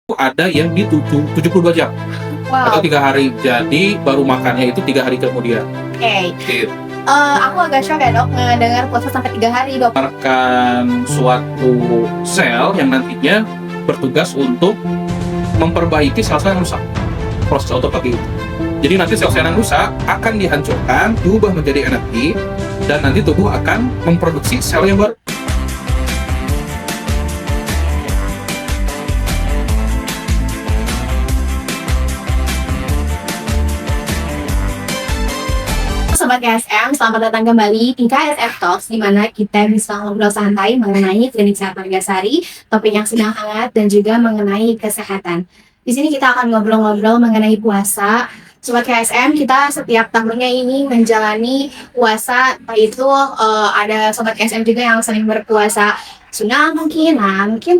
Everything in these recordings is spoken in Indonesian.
Ada yang di 72 jam atau Wow, 3 hari. Jadi baru makannya itu 3 hari kemudian. oke. Gitu. Aku agak shock ya dok ngedengar puasa sampai 3 hari dok. Merupakan suatu sel yang nantinya bertugas untuk memperbaiki sel-sel yang rusak, proses autofagi. Jadi nanti sel-sel yang rusak akan dihancurkan, diubah menjadi energi, dan nanti tubuh akan memproduksi sel yang baru. Sobat KSM, selamat datang kembali di KSF Talks, di mana kita bisa ngobrol santai mengenai klinik sehat Margasari, topik yang sedang hangat dan juga mengenai kesehatan. Di sini kita akan ngobrol-ngobrol mengenai puasa. Sobat KSM, kita setiap tahunnya ini menjalani puasa, itu ada Sobat KSM juga yang sering berpuasa sunnah mungkin,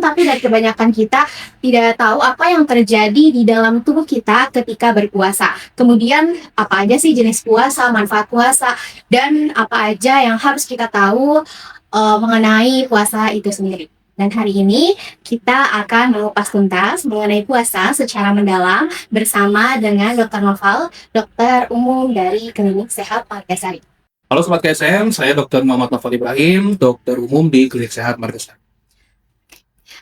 tapi dari kebanyakan kita tidak tahu apa yang terjadi di dalam tubuh kita ketika berpuasa. Kemudian apa aja sih jenis puasa, manfaat puasa, dan apa aja yang harus kita tahu mengenai puasa itu sendiri. Dan hari ini kita akan mengupas tuntas mengenai puasa secara mendalam bersama dengan Dr. Noval, dokter umum dari Klinik Sehat Margasari. Halo Sobat KSM, saya Dr. Muhammad Noval Ibrahim, dokter umum di Klinik Sehat Margasari.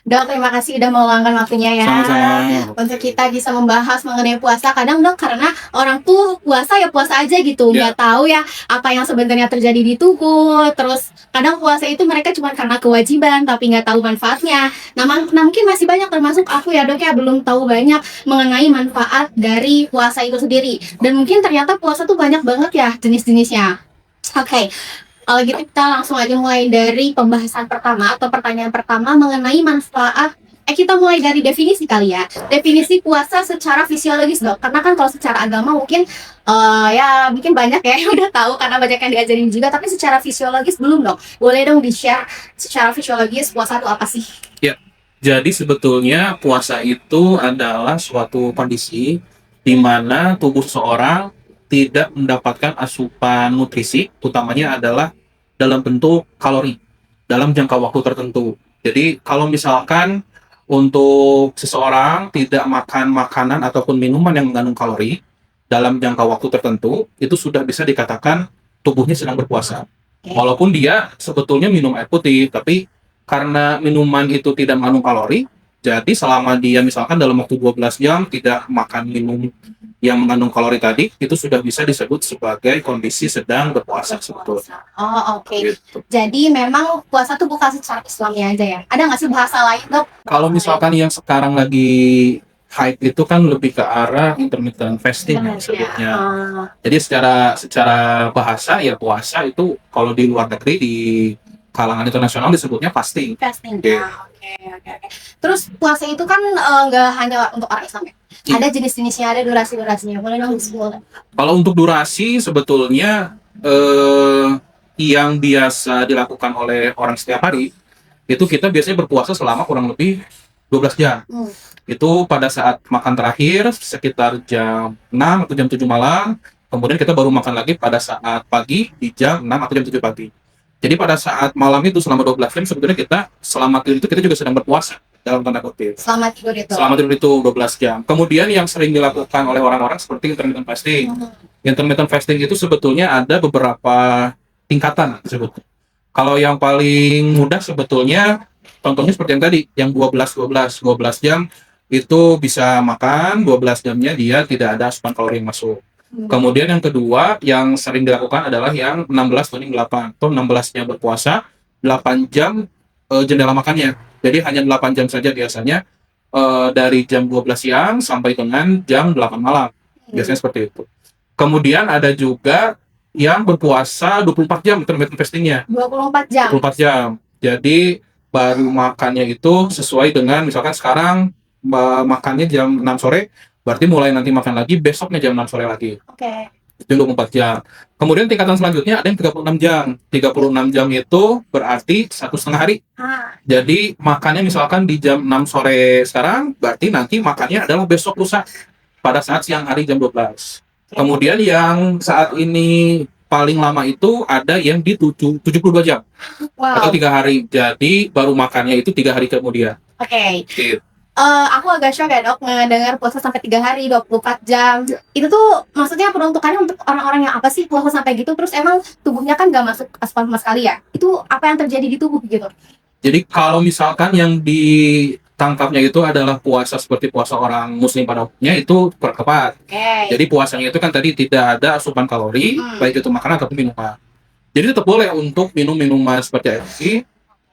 Dok, terima kasih udah meluangkan waktunya ya. Sama-sama. Untuk kita bisa membahas mengenai puasa. Kadang dok, karena orang tuh puasa ya puasa aja gitu, nggak tahu ya apa yang sebenarnya terjadi di tubuh. Terus kadang puasa itu mereka cuma karena kewajiban, tapi nggak tahu manfaatnya. Nah, mungkin masih banyak termasuk aku ya dok ya belum tahu banyak mengenai manfaat dari puasa itu sendiri. Dan mungkin ternyata puasa tuh banyak banget ya jenis-jenisnya. Oke, kalau gitu kita langsung aja mulai dari pembahasan pertama atau pertanyaan pertama mengenai manfaat. Kita mulai dari definisi kali ya. Definisi puasa secara fisiologis dok. Karena kan kalau secara agama mungkin ya mungkin banyak ya yang udah tahu karena banyak yang diajarin juga. Tapi secara fisiologis belum dok. Boleh dong di-share secara fisiologis puasa itu apa sih? Ya, jadi sebetulnya puasa itu adalah suatu kondisi di mana tubuh seorang tidak mendapatkan asupan nutrisi, utamanya adalah dalam bentuk kalori, dalam jangka waktu tertentu. Jadi kalau misalkan untuk seseorang tidak makan makanan ataupun minuman yang mengandung kalori dalam jangka waktu tertentu, itu sudah bisa dikatakan tubuhnya sedang berpuasa. Walaupun dia sebetulnya minum air putih, tapi karena minuman itu tidak mengandung kalori, jadi selama dia misalkan dalam waktu 12 jam tidak makan minum yang mengandung kalori tadi, itu sudah bisa disebut sebagai kondisi sedang berpuasa sebetulnya. Oh oke. Gitu. Jadi memang puasa tuh bukan secara Islamnya aja ya. Ada nggak sih bahasa lain dok? Kalau misalkan yang sekarang lagi hype itu kan lebih ke arah intermittent fasting ya, sebutnya. Jadi secara bahasa ya puasa itu kalau di luar negeri di kalangan internasional disebutnya fasting. Fasting. Oke. Oke. Terus puasa itu kan nggak hanya untuk orang Islam ya. Ada jenis-jenisnya, ada durasi-durasinya. Boleh dong disebut? Kalau untuk durasi sebetulnya yang biasa dilakukan oleh orang setiap hari itu kita biasanya berpuasa selama kurang lebih 12 jam. Itu pada saat makan terakhir sekitar jam 6 atau jam 7 malam, kemudian kita baru makan lagi pada saat pagi di jam 6 atau jam 7 pagi. Jadi pada saat malam itu selama 12 jam sebetulnya kita selama tidur itu kita juga sedang berpuasa dalam tanda kutip. Selama tidur itu. Selama tidur itu 12 jam. Kemudian yang sering dilakukan oleh orang-orang seperti intermittent fasting. Intermittent fasting itu sebetulnya ada beberapa tingkatan sebetulnya. Kalau yang paling mudah sebetulnya contohnya seperti yang tadi, yang 12 jam itu bisa makan, 12 jamnya dia tidak ada asupan kalori yang masuk. Kemudian yang kedua yang sering dilakukan adalah yang 16-8 atau 16 jam berpuasa, 8 jam jendela makannya. Jadi hanya 8 jam saja biasanya dari jam 12 siang sampai dengan jam 8 malam. Biasanya seperti itu. Kemudian ada juga yang berpuasa 24 jam intermittent fastingnya. 24 jam. 24 jam. Jadi baru makannya itu sesuai dengan misalkan sekarang makannya jam 6 sore, berarti mulai nanti makan lagi besoknya jam 6 sore lagi. Oke. Itu 24 jam. Kemudian tingkatan selanjutnya ada yang 36 jam. 36 jam itu berarti 1,5 hari. Jadi makannya misalkan di jam 6 sore sekarang, berarti nanti makannya adalah besok lusa pada saat siang hari jam 12. Kemudian yang saat ini paling lama itu ada yang di 72 jam atau 3 hari. Jadi baru makannya itu 3 hari kemudian. Oke. Gitu. Aku agak shock ya dok ngedengar puasa sampai 3 hari 24 jam. Itu tuh maksudnya peruntukannya untuk orang-orang yang apa sih puasa sampai gitu? Terus emang tubuhnya kan gak masuk asupan sama sekali ya? Itu apa yang terjadi di tubuh gitu? Jadi kalau misalkan yang ditangkapnya itu adalah puasa seperti puasa orang muslim pada umumnya, itu tepat. Oke. Jadi puasanya itu kan tadi tidak ada asupan kalori, baik itu makanan ataupun minuman. Jadi tetap boleh untuk minum minuman seperti air putih,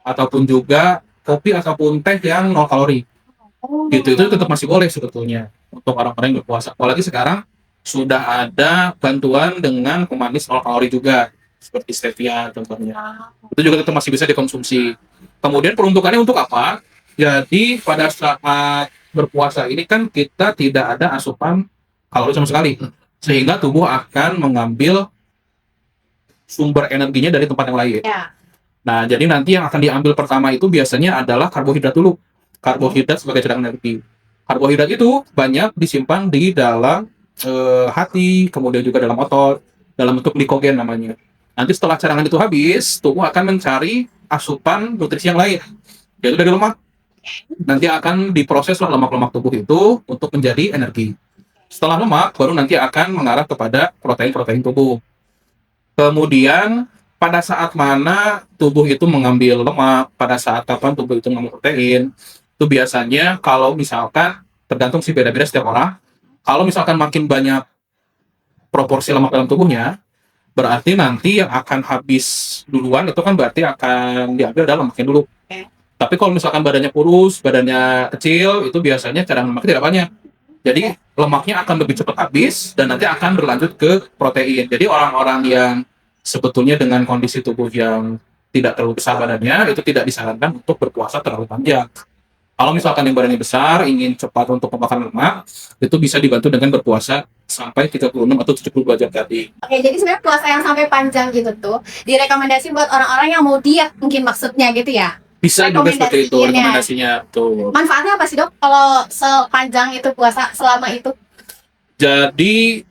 ataupun juga kopi ataupun teh yang 0 kalori. Oh. Gitu, itu tetap masih boleh sebetulnya untuk orang-orang yang berpuasa. Apalagi sekarang sudah ada bantuan dengan pemanis 0 kalori juga, seperti stevia contohnya. Itu juga tetap masih bisa dikonsumsi. Kemudian peruntukannya untuk apa? Jadi pada saat berpuasa ini kan kita tidak ada asupan kalori sama sekali, sehingga tubuh akan mengambil sumber energinya dari tempat yang lain. Ya. Nah, jadi nanti yang akan diambil pertama itu biasanya adalah karbohidrat dulu. Karbohidrat sebagai cadangan energi. Karbohidrat itu banyak disimpan di dalam hati, kemudian juga dalam otot, dalam bentuk glikogen namanya. Nanti setelah cadangan itu habis, tubuh akan mencari asupan nutrisi yang lain, yaitu dari lemak. Nanti akan diproseslah lemak-lemak tubuh itu untuk menjadi energi. Setelah lemak, baru nanti akan mengarah kepada protein-protein tubuh. Kemudian pada saat mana tubuh itu mengambil lemak, pada saat kapan tubuh itu mengambil protein, itu biasanya kalau misalkan tergantung sih beda-beda setiap orang. Kalau misalkan makin banyak proporsi lemak dalam tubuhnya, berarti nanti yang akan habis duluan itu kan berarti akan diambil dalam lemaknya dulu. Tapi kalau misalkan badannya kurus, badannya kecil, itu biasanya cadangan lemaknya tidak banyak. Jadi lemaknya akan lebih cepat habis dan nanti akan berlanjut ke protein. Jadi orang-orang yang sebetulnya dengan kondisi tubuh yang tidak terlalu besar badannya, itu tidak disarankan untuk berpuasa terlalu panjang. Kalau misalkan yang badannya besar, ingin cepat untuk pembakaran lemak, itu bisa dibantu dengan berpuasa sampai 36 atau 72 jam tadi. Oke, jadi sebenarnya puasa yang sampai panjang gitu tuh direkomendasi buat orang-orang yang mau diet mungkin maksudnya gitu ya? Bisa juga seperti itu Rekomendasinya. rekomendasinya tuh. Manfaatnya apa sih dok kalau sepanjang itu puasa selama itu? Jadi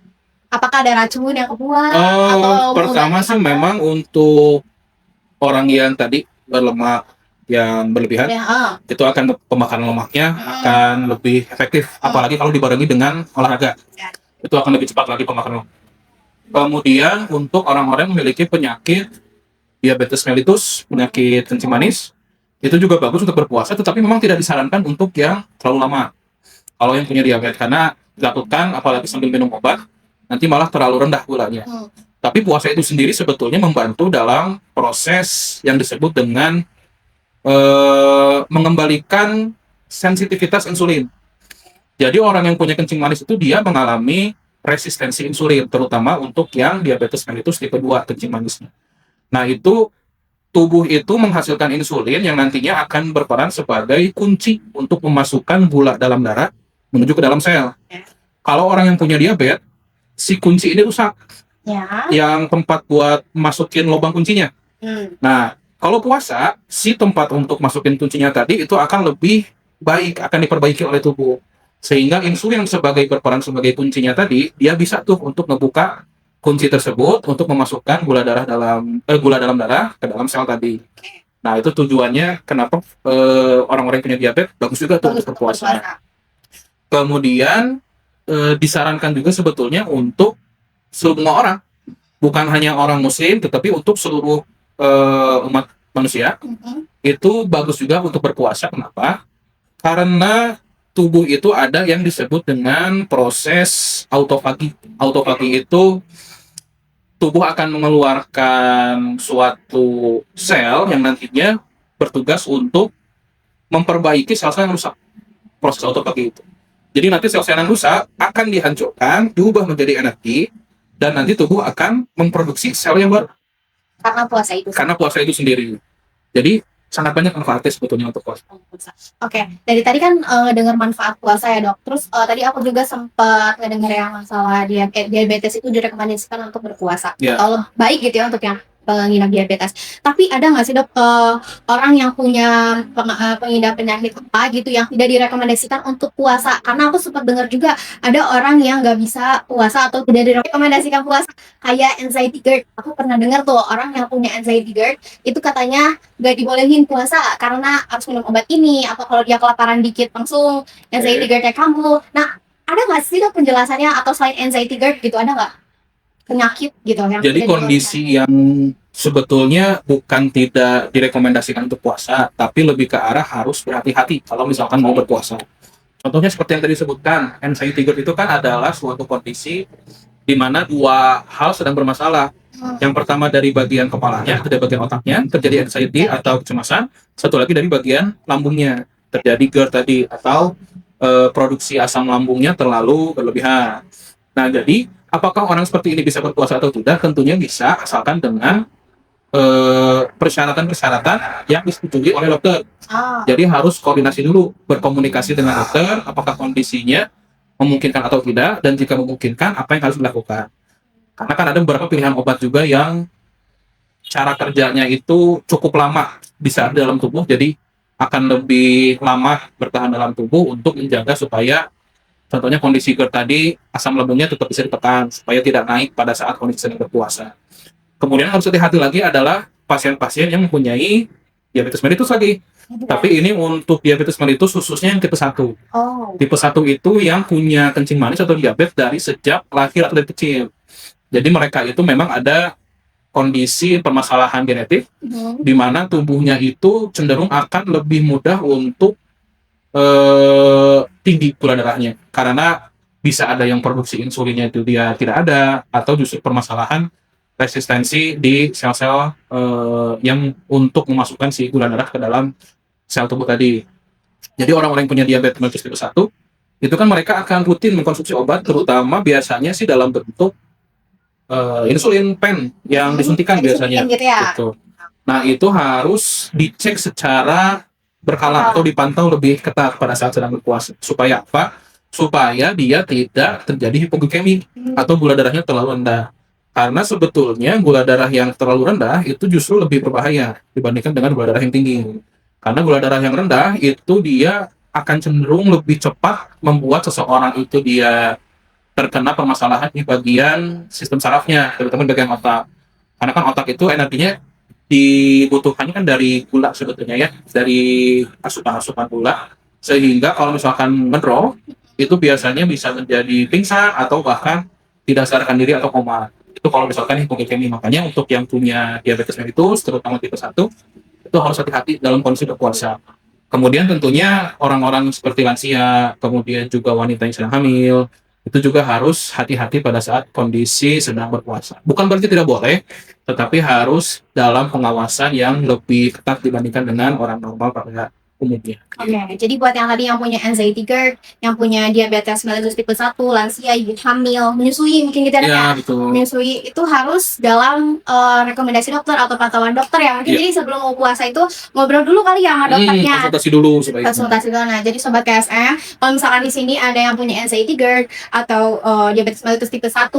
Apakah ada racun yang keluar? Atau pertama mengobati sih apa? memang untuk orang yang tadi berlemak yang berlebihan, Ya, itu akan pembakaran lemaknya akan lebih efektif, apalagi kalau dibarengi dengan olahraga. Ya. Itu akan lebih cepat lagi pembakaran lemak. Kemudian untuk orang-orang yang memiliki penyakit diabetes mellitus, penyakit kencing manis, itu juga bagus untuk berpuasa, tetapi memang tidak disarankan untuk yang terlalu lama. Kalau yang punya diabetes, karena dilakukan apalagi sambil minum obat, nanti malah terlalu rendah gulanya. Tapi puasa itu sendiri sebetulnya membantu dalam proses yang disebut dengan mengembalikan sensitivitas insulin. Jadi orang yang punya kencing manis itu dia mengalami resistensi insulin, terutama untuk yang diabetes mellitus tipe 2 kencing manisnya. Nah, itu tubuh itu menghasilkan insulin yang nantinya akan berperan sebagai kunci untuk memasukkan gula dalam darah menuju ke dalam sel. Kalau orang yang punya diabetes, si kunci ini rusak, Ya. yang tempat buat masukin lubang kuncinya. Nah, kalau puasa, si tempat untuk masukin kuncinya tadi itu akan lebih baik, akan diperbaiki oleh tubuh. Sehingga insulin sebagai berperan sebagai kuncinya tadi, dia bisa tuh untuk ngebuka kunci tersebut untuk memasukkan gula dalam darah ke dalam sel tadi. Nah, itu tujuannya kenapa orang-orang yang punya diabetes bagus juga tuh untuk berpuasa. Kemudian disarankan juga sebetulnya untuk semua orang, bukan hanya orang muslim, tetapi untuk seluruh umat manusia, itu bagus juga untuk berpuasa. Kenapa? Karena tubuh itu ada yang disebut dengan proses autofagi. Autofagi itu tubuh akan mengeluarkan suatu sel yang nantinya bertugas untuk memperbaiki sel-sel yang rusak. Proses autofagi itu. Jadi nanti sel-sel yang rusak akan dihancurkan, diubah menjadi energi, dan nanti tubuh akan memproduksi sel yang baru. Karena puasa itu sendiri. Jadi sangat banyak manfaatnya sebetulnya untuk puasa. Oke, dari tadi kan dengar manfaat puasa ya dok. Terus tadi aku juga sempat ngedengar yang masalah diabetes itu direkomendasikan untuk berpuasa. Ya. Atau baik gitu ya untuk yang pengidap diabetes. Tapi ada nggak sih dok orang yang punya pengidap penyakit apa gitu yang tidak direkomendasikan untuk puasa? Karena aku sempat dengar juga ada orang yang nggak bisa puasa atau tidak direkomendasikan puasa kayak anxiety GERD. Aku pernah dengar tuh orang yang punya anxiety GERD itu katanya nggak dibolehin puasa karena harus minum obat ini atau kalau dia kelaparan dikit langsung anxiety GERD-nya kambuh. Nah, ada nggak sih dok penjelasannya atau selain anxiety GERD gitu ada nggak penyakit gitu yang Jadi tidak kondisi yang sebetulnya bukan tidak direkomendasikan untuk puasa, tapi lebih ke arah harus berhati-hati kalau misalkan mau berpuasa. Contohnya seperti yang tadi disebutkan, anxiety GERD itu kan adalah suatu kondisi di mana dua hal sedang bermasalah. dibolehkan? Yang pertama dari bagian kepalanya, dari bagian otaknya, terjadi anxiety atau kecemasan. Satu lagi dari bagian lambungnya, terjadi GERD tadi, atau produksi asam lambungnya terlalu berlebihan. Nah, jadi apakah orang seperti ini bisa berpuasa atau tidak? Tentunya bisa, asalkan dengan persyaratan-persyaratan yang disetujui oleh dokter. Ah, Jadi harus koordinasi dulu, berkomunikasi dengan dokter, apakah kondisinya memungkinkan atau tidak, dan jika memungkinkan, apa yang harus dilakukan. Karena kan ada beberapa pilihan obat juga yang cara kerjanya itu cukup lama bisa di dalam tubuh, jadi akan lebih lama bertahan dalam tubuh untuk menjaga supaya contohnya kondisi GERD tadi asam lambungnya tetap bisa ditekan supaya tidak naik pada saat kondisi sedang berpuasa. Kemudian harus hati-hati lagi adalah pasien-pasien yang mempunyai diabetes mellitus lagi. Tapi ini untuk diabetes mellitus khususnya yang tipe 1. oh, Tipe 1 itu yang punya kencing manis atau diabetes dari sejak lahir atau dari kecil. Jadi mereka itu memang ada kondisi permasalahan genetik di mana tubuhnya itu cenderung akan lebih mudah untuk tinggi gula darahnya. Karena bisa ada yang produksi insulinnya itu dia tidak ada, atau justru permasalahan resistensi di sel-sel yang untuk memasukkan si gula darah ke dalam sel tubuh tadi. Jadi orang-orang yang punya diabetes mellitus tipe 1 itu kan mereka akan rutin mengkonsumsi obat, terutama biasanya sih dalam bentuk insulin pen yang disuntikan biasanya. gitu ya. Gitu. Nah, itu harus dicek secara berkala atau dipantau lebih ketat pada saat sedang berpuasa. Supaya apa? Supaya dia tidak terjadi hipoglikemi atau gula darahnya terlalu rendah. Karena sebetulnya gula darah yang terlalu rendah itu justru lebih berbahaya dibandingkan dengan gula darah yang tinggi. Karena gula darah yang rendah itu dia akan cenderung lebih cepat membuat seseorang itu dia terkena permasalahan di bagian sistem sarafnya, terutama di bagian otak. Karena kan otak itu energinya dibutuhkannya kan dari gula sebetulnya ya, dari asupan-asupan gula. Sehingga kalau misalkan ngedrop, itu biasanya bisa menjadi pingsan atau bahkan tidak sadarkan diri atau koma. Itu kalau misalkan hipoglikemi. Makanya untuk yang punya diabetes mellitus, terutama tipe 1, itu harus hati-hati dalam kondisi berpuasa. Kemudian tentunya orang-orang seperti lansia, kemudian juga wanita yang sedang hamil, itu juga harus hati-hati pada saat kondisi sedang berpuasa. Bukan berarti tidak boleh, tetapi harus dalam pengawasan yang lebih ketat dibandingkan dengan orang normal pada umumnya. Oke, jadi buat yang tadi yang punya anxiety GERD, yang punya diabetes mellitus tipe 1, lansia, ibu hamil, menyusui mungkin gitu Ya, ya. betul. Menyusui itu harus dalam rekomendasi dokter atau pantauan dokter ya. Mungkin Iya. jadi sebelum mau puasa itu ngobrol dulu kali ya sama dokternya. Konsultasi dulu sebaiknya. Konsultasi dulu. Nah, jadi sobat KSM, kalau misalkan di sini ada yang punya anxiety GERD atau diabetes mellitus tipe 1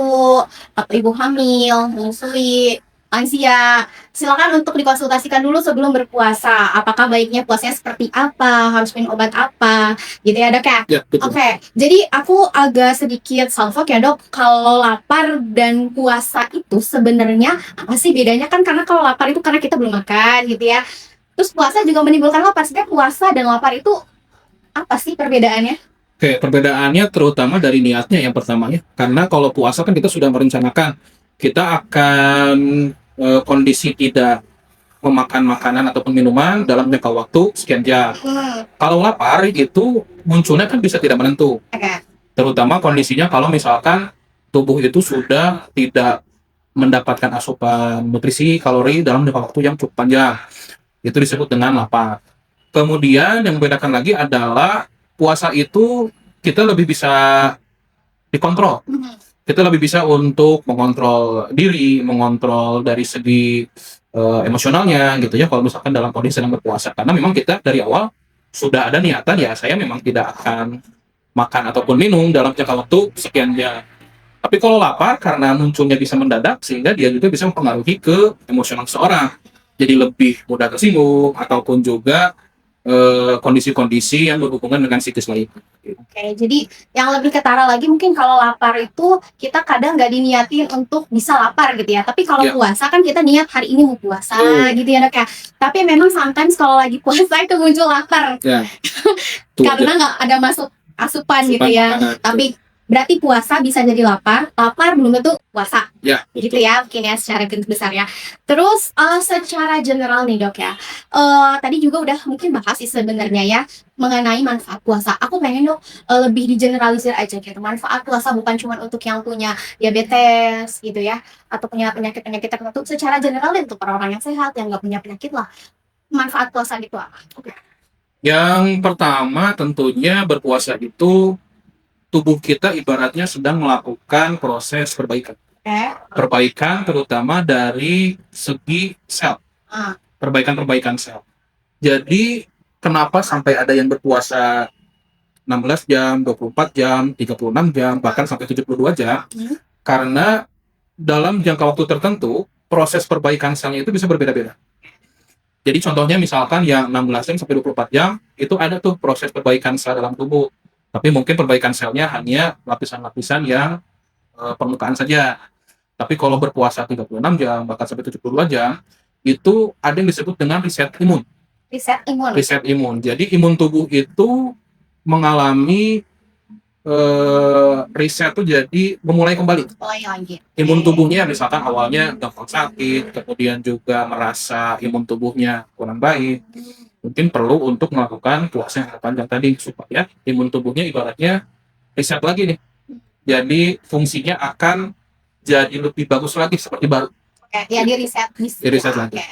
atau ibu hamil, menyusui, lansia, silakan untuk dikonsultasikan dulu sebelum berpuasa. Apakah baiknya puasanya seperti apa, harus minum obat apa, gitu ya dok ya. Ya, betul. Oke, jadi aku agak sedikit salfok ya dok. Kalau lapar dan puasa itu sebenarnya apa sih bedanya? Kan karena kalau lapar itu karena kita belum makan gitu ya. Terus puasa juga menimbulkan lapar. Sebenarnya puasa dan lapar itu apa sih perbedaannya? Oke, perbedaannya terutama dari niatnya yang pertamanya. Karena kalau puasa kan kita sudah merencanakan kita akan kondisi tidak memakan makanan ataupun minuman dalam jangka waktu sekian jam. Kalau lapar itu munculnya kan bisa tidak menentu. Oke. Terutama kondisinya kalau misalkan tubuh itu sudah tidak mendapatkan asupan nutrisi kalori dalam jangka waktu yang cukup panjang. Itu disebut dengan lapar. Kemudian yang membedakan lagi adalah puasa itu kita lebih bisa dikontrol. Kita lebih bisa untuk mengontrol diri, mengontrol dari segi emosionalnya gitu ya kalau misalkan dalam kondisi sedang berpuasa. Karena memang kita dari awal sudah ada niatan ya saya memang tidak akan makan ataupun minum dalam jangka waktu sekian jam. Tapi kalau lapar karena munculnya bisa mendadak sehingga dia juga bisa mempengaruhi ke emosional seseorang. Jadi lebih mudah tersinggung ataupun juga kondisi-kondisi yang berhubungan dengan psikis lain. Oke, jadi yang lebih ketara lagi mungkin kalau lapar itu kita kadang nggak diniatin untuk bisa lapar gitu ya. Tapi kalau Ya, puasa kan kita niat hari ini mau puasa betul. gitu ya dok ya. Tapi memang sometimes kalau lagi puasa itu muncul lapar Ya, tuh. karena nggak ada masuk asupan gitu ya. Makanan. Tapi berarti puasa bisa jadi lapar, lapar belum tentu puasa. Ya, Gitu betul. ya mungkin ya secara garis besarnya. Terus secara general nih dok ya, tadi juga udah mungkin bahas sih sebenarnya ya mengenai manfaat puasa. Aku pengen dok lebih digeneralisir aja gitu. Manfaat puasa bukan cuma untuk yang punya diabetes gitu ya, atau punya penyakit-penyakit tertentu. Secara general deh, untuk orang-orang yang sehat yang nggak punya penyakit lah. Manfaat puasa gitu apa? Yang pertama tentunya berpuasa itu tubuh kita ibaratnya sedang melakukan proses perbaikan. Oke. Perbaikan terutama dari segi sel. Ah. Perbaikan-perbaikan sel. Jadi kenapa sampai ada yang berpuasa 16 jam, 24 jam, 36 jam, bahkan sampai 72 jam? Hmm. Karena dalam jangka waktu tertentu, proses perbaikan selnya itu bisa berbeda-beda. Jadi contohnya misalkan yang 16 jam sampai 24 jam, itu ada tuh proses perbaikan sel dalam tubuh. Tapi mungkin perbaikan selnya hanya lapisan-lapisan yang permukaan saja. Tapi kalau berpuasa 36 jam, bahkan sampai 72 jam, itu ada yang disebut dengan reset imun. Reset imun. Reset imun. Jadi imun tubuh itu mengalami reset tuh jadi memulai kembali. Mulai lagi. Imun tubuhnya misalkan awalnya gampang sakit, kemudian juga merasa imun tubuhnya kurang baik, mungkin perlu untuk melakukan puasa yang panjang tadi supaya imun tubuhnya ibaratnya reset lagi nih. Jadi fungsinya akan jadi lebih bagus lagi seperti baru. Oke, ya di reset. Di reset lagi. Oke.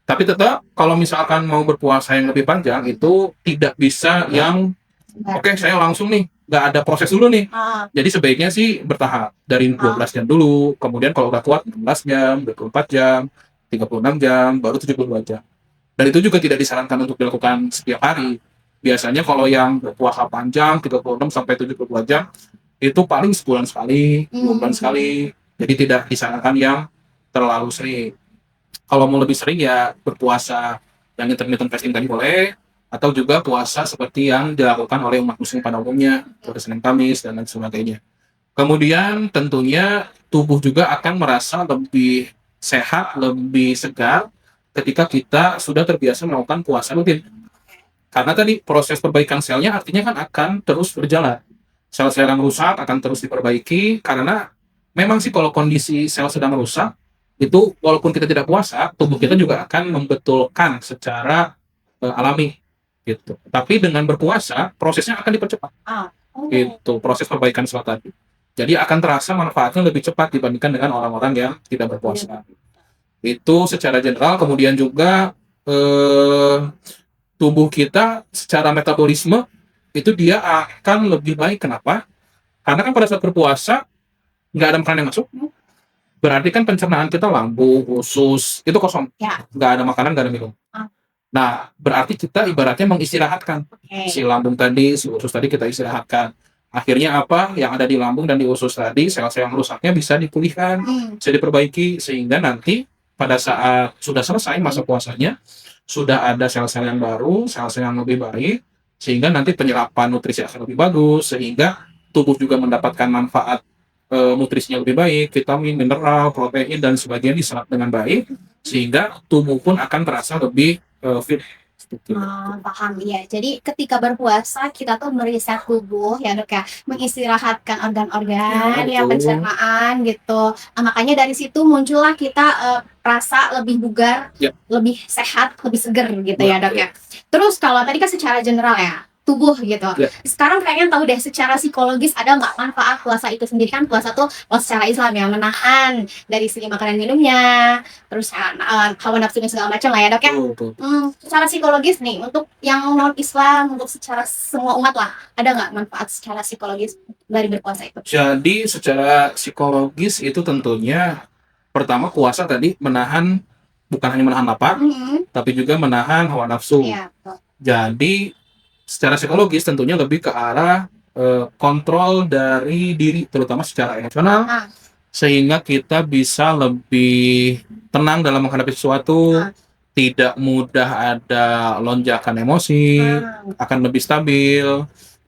Tapi tetap kalau misalkan mau berpuasa yang lebih panjang itu tidak bisa yang oke saya langsung nih nggak ada proses dulu nih. Ah. Jadi sebaiknya sih bertahap dari 12 jam dulu, kemudian kalau udah kuat 16 jam, 24 jam, 36 jam, baru 72 jam. Dan itu juga tidak disarankan untuk dilakukan setiap hari. Biasanya kalau yang berpuasa panjang 36 sampai 72 jam itu paling sebulan sekali, 2 bulan sekali. Jadi tidak disarankan yang terlalu sering. Kalau mau lebih sering ya berpuasa yang intermittent fasting tadi boleh, atau juga puasa seperti yang dilakukan oleh umat muslim pada umumnya, pada Senin Kamis dan lain sebagainya. Kemudian tentunya tubuh juga akan merasa lebih sehat, lebih segar ketika kita sudah terbiasa melakukan puasa rutin. Karena tadi proses perbaikan selnya artinya kan akan terus berjalan. Sel-sel yang rusak akan terus diperbaiki karena memang sih kalau kondisi sel sedang rusak, itu walaupun kita tidak puasa, tubuh kita juga akan membetulkan secara alami gitu. Tapi dengan berpuasa, prosesnya akan dipercepat. Itu proses perbaikan sel tadi. Jadi akan terasa manfaatnya lebih cepat dibandingkan dengan orang-orang yang tidak berpuasa. Itu secara general. Kemudian juga tubuh kita secara metabolisme itu dia akan lebih baik. Kenapa? Karena kan pada saat berpuasa nggak ada makanan yang masuk, berarti kan pencernaan kita lambung, usus itu kosong, Ya. nggak ada makanan, nggak ada minum. Nah, berarti kita ibaratnya mengistirahatkan si lambung tadi, si usus tadi kita istirahatkan. Akhirnya apa? Yang ada di lambung dan di usus tadi, sel-sel yang rusaknya bisa dipulihkan, bisa diperbaiki, sehingga nanti pada saat sudah selesai masa puasanya, sudah ada sel-sel yang baru, sel-sel yang lebih baik, sehingga nanti penyerapan nutrisi akan lebih bagus, sehingga tubuh juga mendapatkan manfaat nutrisinya lebih baik, vitamin, mineral, protein, dan sebagainya diserap dengan baik, sehingga tubuh pun akan terasa lebih fit. Paham ya. Jadi ketika berpuasa kita tuh mereset tubuh ya dok ya, mengistirahatkan organ-organ Ya, ya, betul. pencernaan gitu. Makanya dari situ muncullah kita rasa lebih bugar, Ya. lebih sehat, lebih seger gitu ya dok Betul. ya. Terus kalau tadi kan secara general ya tubuh gitu. Ya. Sekarang pengen tahu deh secara psikologis ada nggak manfaat puasa itu sendiri? Kan puasa tuh kalau secara Islam ya menahan dari segi makanan minumnya, terus hawa nafsunya segala macam lah ya dok ya. Betul. Secara psikologis nih untuk yang non Islam, untuk secara semua umat lah, ada nggak manfaat secara psikologis dari berpuasa itu? Jadi secara psikologis itu tentunya pertama puasa tadi menahan, bukan hanya menahan lapar, tapi juga menahan hawa nafsu. Iya, betul. Jadi secara psikologis tentunya lebih ke arah kontrol dari diri, terutama secara emosional, Ah, sehingga kita bisa lebih tenang dalam menghadapi sesuatu, ah, tidak mudah ada lonjakan emosi, ah. akan lebih stabil.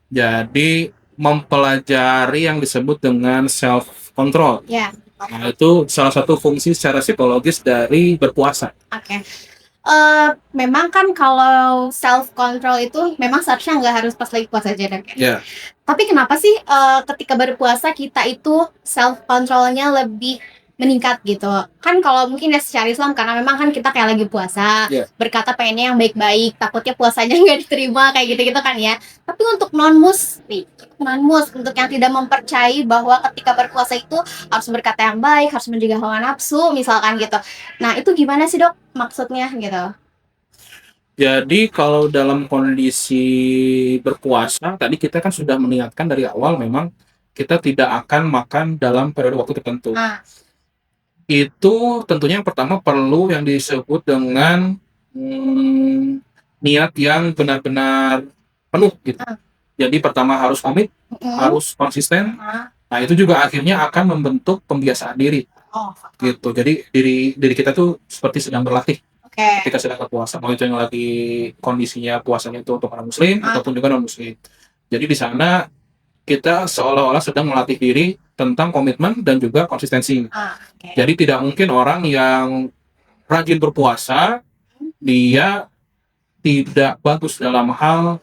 Jadi mempelajari yang disebut dengan self control. Ya, Nah, itu salah satu fungsi secara psikologis dari berpuasa. oke. Memang kan kalau self control itu memang seharusnya nggak harus pas lagi puasa aja dok ya. Ya, Tapi kenapa sih ketika berpuasa kita itu self controlnya lebih meningkat gitu? Kan kalau mungkin ya secara Islam karena memang kan kita kayak lagi puasa, ya. berkata pengennya yang baik-baik, takutnya puasanya nggak diterima kayak gitu-gitu kan ya. Tapi untuk untuk yang tidak mempercayai bahwa ketika berpuasa itu harus berkata yang baik, harus menjaga hawa nafsu misalkan gitu. Nah, itu gimana sih dok maksudnya gitu? Jadi kalau dalam kondisi berpuasa, tadi kita kan sudah mengingatkan dari awal memang kita tidak akan makan dalam periode waktu tertentu. Ah, Itu tentunya yang pertama perlu yang disebut dengan hmm, niat yang benar-benar penuh gitu. ah, Jadi pertama harus komit, mm, harus konsisten. ah. Nah, itu juga akhirnya akan membentuk pembiasaan diri Oh, gitu. Jadi diri diri kita tuh seperti sedang berlatih oke. ketika sedang berpuasa. Mau itu yang lagi kondisinya puasanya itu untuk orang muslim Ah, ataupun juga non muslim. Jadi di sana kita seolah-olah sedang melatih diri tentang komitmen dan juga konsistensi. oke. Jadi tidak mungkin orang yang rajin berpuasa dia tidak bagus dalam hal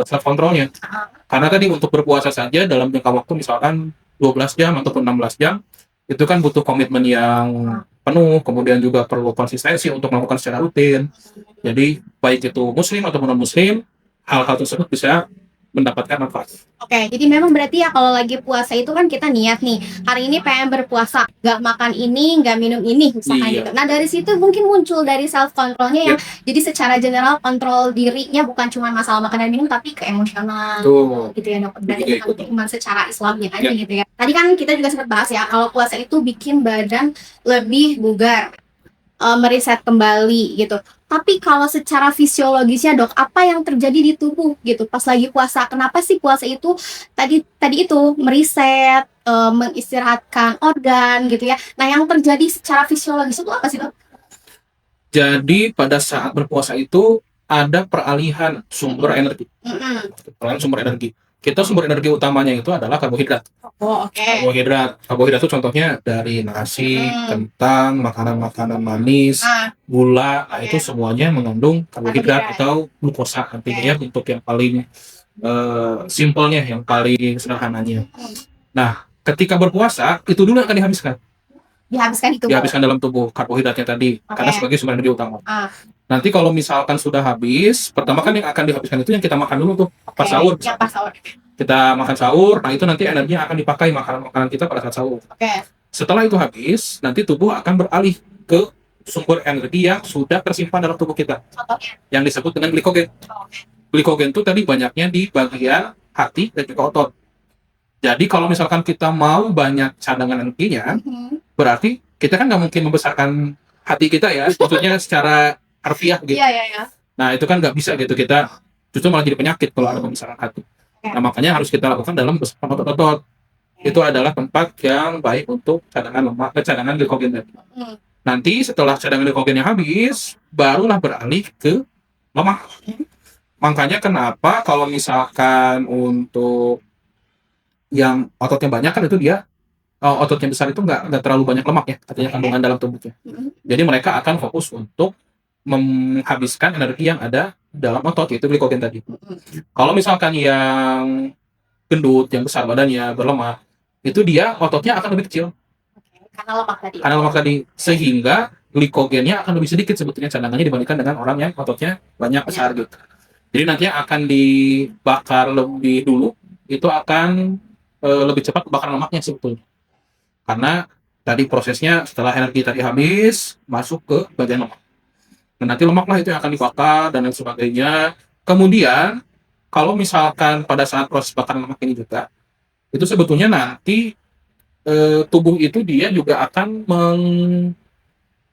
self controlnya. Ah, Karena tadi untuk berpuasa saja dalam jangka waktu misalkan 12 jam ataupun 16 jam itu kan butuh komitmen yang penuh, kemudian juga perlu konsistensi untuk melakukan secara rutin. Jadi baik itu muslim ataupun non muslim, hal-hal tersebut bisa mendapatkan manfaat. Oke, jadi memang berarti ya kalau lagi puasa itu kan kita niat nih, hari ini pengen berpuasa, nggak makan ini, nggak minum ini, misalkan Iya. gitu. Nah dari situ mungkin muncul dari self controlnya yang jadi secara general kontrol dirinya bukan cuma masalah makan dan minum, tapi ke emosional Tuh. gitu ya dok. Dan Iya, bukan betul. cuma secara Islamnya aja Ya. gitu ya. Tadi kan kita juga sempat bahas ya, kalau puasa itu bikin badan lebih bugar, meriset kembali gitu. Tapi kalau secara fisiologisnya dok, apa yang terjadi di tubuh gitu pas lagi puasa? Kenapa sih puasa itu tadi tadi itu meriset, mengistirahatkan organ gitu ya? Nah yang terjadi secara fisiologis itu apa sih dok? Jadi pada saat berpuasa itu ada peralihan sumber energi. Mm-mm. Peralihan sumber energi. Kita sumber energi utamanya itu adalah karbohidrat. Oh oke. Karbohidrat itu contohnya dari nasi, Mm. kentang, makanan-makanan manis, Ah, gula. Nah, itu oke. semuanya mengandung karbohidrat Karbohidrat. atau glukosa artinya Oke. ya untuk yang paling simpelnya, yang paling sederhananya. Mm. Nah, ketika berpuasa itu dulu yang akan dihabiskan. Dihabiskan di tubuh. Dihabiskan dalam tubuh karbohidratnya tadi karena Oke. sebagai sumber energi utama. Ah, Nanti kalau misalkan sudah habis, pertama kan yang akan dihabiskan itu yang kita makan dulu tuh oke. pas sahur. Yang pas sahur. Kita makan sahur, nah itu nanti energinya akan dipakai makanan-makanan kita pada saat sahur. Oke. Setelah itu habis, nanti tubuh akan beralih ke sumber energi yang sudah tersimpan dalam tubuh kita, Contohnya. yang disebut dengan glikogen. Oh, oke. Glikogen itu tadi banyaknya di bagian hati dan juga otot. Jadi kalau misalkan kita mau banyak cadangan energinya, Mhm. berarti kita kan nggak mungkin membesarkan hati kita ya, maksudnya secara harfiah gitu. Iya iya iya. Nah itu kan nggak bisa gitu, kita justru malah jadi penyakit kalau ada pembesaran hati. Nah makanya harus kita lakukan dalam besarkan otot-otot. Itu adalah tempat yang baik untuk cadangan lemak, cadangan glikogen tadi. Hmm. Nanti setelah cadangan glikogennya habis, barulah beralih ke lemak. Makanya kenapa kalau misalkan untuk yang ototnya banyak kan itu dia ototnya besar itu nggak terlalu banyak lemak ya, artinya kandungan dalam tubuhnya. Mhm. Jadi mereka akan fokus untuk menghabiskan energi yang ada dalam otot, yaitu glikogen tadi. Mhm. Kalau misalkan yang gendut, yang besar badannya, berlemak, itu dia ototnya akan lebih kecil Oke, karena lemak tadi. karena lemak tadi, sehingga glikogennya akan lebih sedikit sebetulnya cadangannya dibandingkan dengan orang yang ototnya banyak besar gitu. Jadi nanti yang akan dibakar lebih dulu itu akan lebih cepat bakar lemaknya sebetulnya. Karena tadi prosesnya setelah energi tadi habis masuk ke bagian lemak. Nah, nanti lemaklah itu yang akan dibakar dan lain sebagainya. Kemudian kalau misalkan pada saat proses bakaran lemak ini juga itu sebetulnya nanti tubuh itu dia juga akan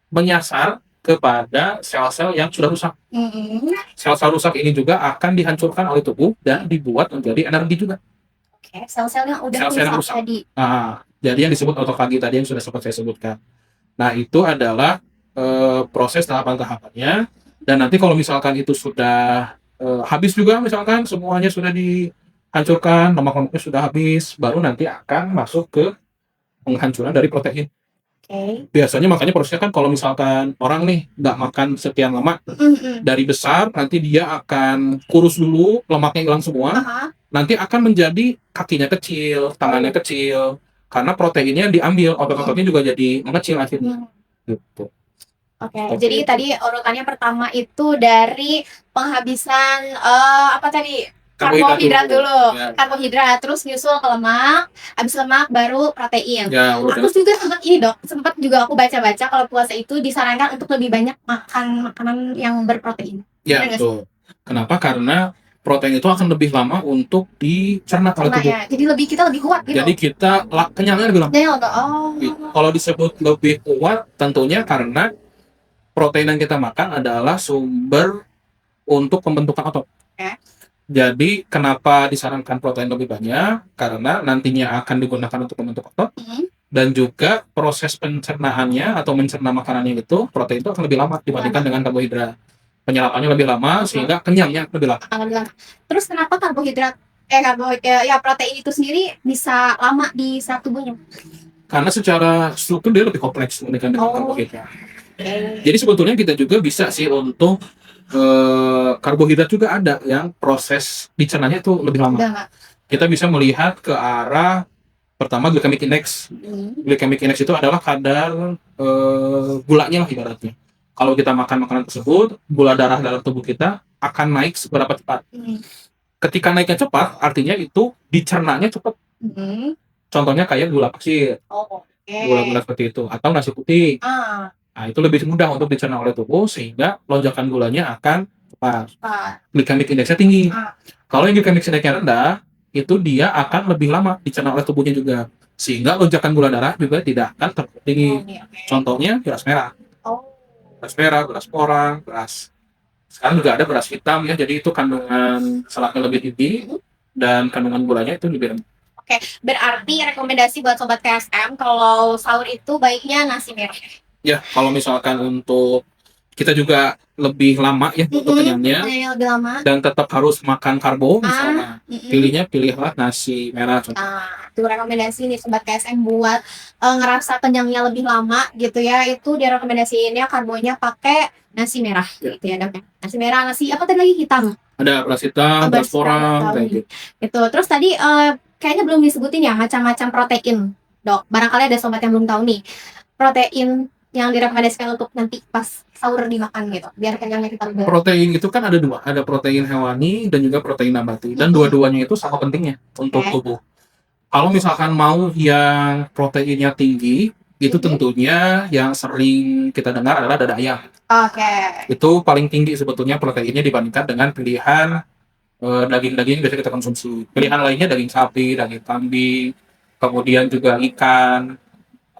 menyasar kepada sel-sel yang sudah rusak. Mhm. Sel-sel rusak ini juga akan dihancurkan oleh tubuh dan dibuat menjadi energi juga. Oke, sel-sel yang udah Sel-sel yang rusak rusak. tadi. Jadi yang disebut autofagi tadi yang sudah sempat saya sebutkan. Nah, itu adalah proses tahapan-tahapannya. Dan nanti kalau misalkan itu sudah habis juga, misalkan semuanya sudah dihancurkan, lemak-lemaknya sudah habis, baru nanti akan masuk ke penghancuran dari protein. Oke. Biasanya makanya prosesnya kan kalau misalkan orang nih nggak makan sekian lama, dari besar nanti dia akan kurus dulu, lemaknya hilang semua, Aha. nanti akan menjadi kakinya kecil, tangannya kecil, karena proteinnya diambil, otot-ototnya juga jadi mengecil akhirnya. Gitu. Oke, Seperti jadi itu. tadi urutannya pertama itu dari penghabisan apa tadi? Karbohidrat dulu. Ya, Karbohidrat, terus nyusul ke lemak, habis lemak baru protein. ya Aku udah. juga sempat ini dok, sempat juga aku baca-baca kalau puasa itu disarankan untuk lebih banyak makan makanan yang berprotein. Ya, Benar nggak sih? betul. Kenapa? Karena protein itu akan lebih lama untuk dicerna oleh Karena tubuh. ya, jadi kita lebih kuat gitu. Jadi kita kenyangnya lebih lama. Jadi oh. Kalau disebut lebih kuat, tentunya karena protein yang kita makan adalah sumber untuk pembentukan otot. Oke. Jadi kenapa disarankan protein lebih banyak? Karena nantinya akan digunakan untuk membentuk otot, dan juga proses pencernaannya atau mencerna makanannya itu, protein itu akan lebih lama dibandingkan dengan karbohidrat. Penyerapannya lebih lama sehingga kenyangnya lebih lama. Terus kenapa karbohidrat ya protein itu sendiri bisa lama di saat tubuhnya? Karena secara struktur dia lebih kompleks dibandingkan dengan karbohidrat. Jadi sebetulnya kita juga bisa sih untuk karbohidrat juga ada yang proses dicernanya itu lebih lama. Kita bisa melihat ke arah pertama glycemic index. Glycemic index itu adalah kadar gulanya lah ibaratnya. Kalau kita makan makanan tersebut, gula darah dalam tubuh kita akan naik seberapa cepat. Ketika naiknya cepat, artinya itu dicernanya cepat. Contohnya kayak gula pasir, gula-gula seperti itu, atau nasi putih. Nah, itu lebih mudah untuk dicerna oleh tubuh sehingga lonjakan gulanya akan cepat. Glycemic indexnya tinggi. Kalau yang glycemic indexnya rendah, itu dia akan lebih lama dicerna oleh tubuhnya juga. Sehingga lonjakan gula darah juga tidak akan terlalu tinggi. Contohnya beras merah. Beras merah, beras porang, beras. Sekarang juga ada beras hitam ya, jadi itu kandungan seratnya lebih tinggi dan kandungan gulanya itu lebih rendah. Oke, berarti rekomendasi buat sobat KSM kalau sahur itu baiknya nasi merah. Ya, kalau misalkan untuk kita juga lebih lama ya untuk kenyangnya, lebih lama, dan tetap harus makan karbo misalnya, pilihlah nasi merah. Itu rekomendasi nih sobat KSM buat ngerasa kenyangnya lebih lama gitu ya. Itu dia rekomendasiinnya karbonya pakai nasi merah gitu ya dok. Nasi merah, nasi apa tadi lagi hitam? Ada Beras hitam, beras porang, kayak gitu. Itu terus tadi kayaknya belum disebutin ya macam-macam protein dok. Barangkali ada sobat yang belum tahu nih protein yang direkomendasikan untuk nanti pas sahur dimakan gitu biar kenyangnya kita lebih. Protein itu kan ada dua, ada protein hewani dan juga protein nabati, dan dua-duanya itu sama pentingnya untuk tubuh. Kalau misalkan mau yang proteinnya tinggi, itu tentunya yang sering kita dengar adalah dada ayam. Itu paling tinggi sebetulnya proteinnya dibandingkan dengan pilihan daging-daging yang biasa kita konsumsi. Pilihan lainnya daging sapi, daging kambing, kemudian juga ikan,